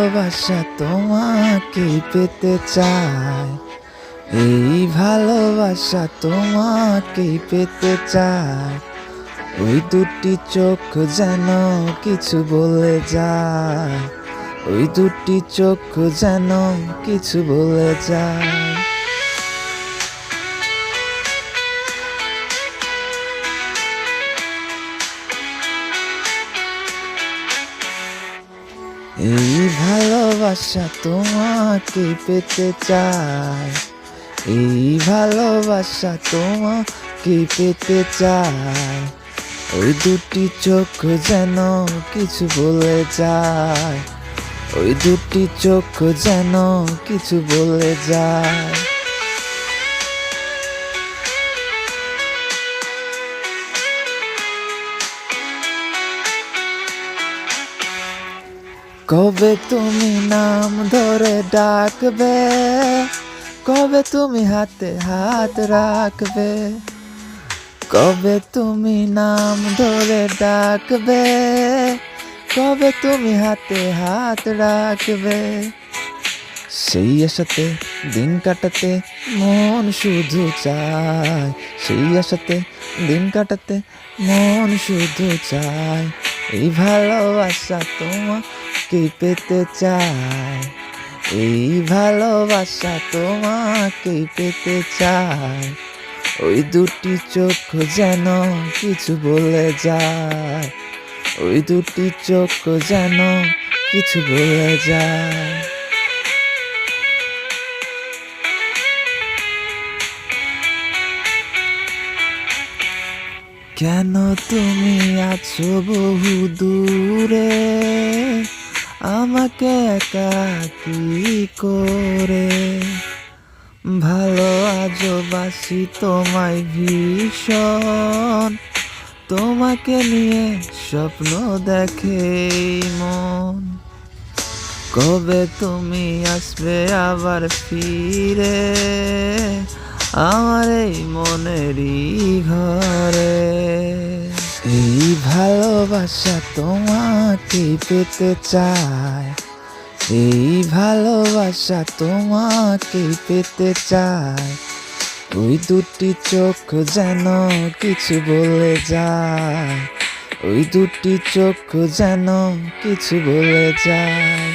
ভালোবাসা তোমাকেই পেতে চায়, এই ভালোবাসা তোমাকেই পেতে চায়। ওই দুটি চোখ যেন কিছু বলে যায়, ওই দুটি চোখ যেন কিছু বলে যায়। এই ভালোবাসা তোমাকে পেতে চায়, এই ভালোবাসা তোমাকে পেতে চায়। ওই দুটি চোখ যেন কিছু বলে যায়, ওই দুটি চোখ যেন কিছু বলে যায়। কবে তুমি নাম ধরে ডাকবে, কবে তুমি হাতে হাত রাখবে, কবে তুমি নাম ধরে ডাকবে, কবে তুমি হাতে হাত রাখবে। সেই আশাতে দিন কাটাতে মন শুধু চায়, সেই আশাতে দিন কাটাতে মন শুধু চায়। এই ভালোবাসা তোমাকে পেতে চায়, এই ভালোবাসা তোমাকে পেতে চায়। ওই দুটি চোখ যেন কিছু বলে যায়, ওই দুটি চোখ যেন কিছু বলে যায়। কেন তুমি আছো বহু দূরে, আমাকে একাকী করে। ভালো আজও বাসি তোমায় ভীষণ, তোমাকে নিয়ে স্বপ্ন দেখে মন। কবে তুমি আসবে আবার ফিরে আমার এই মনেরই ঘরে। এই ভালোবাসা তোমাকে পেতে চায়, এই ভালোবাসা তোমাকে পেতে চায়। ওই দুটি চোখ যেন কিছু বলে যায়, ওই দুটি চোখ যেন কিছু বলে যায়।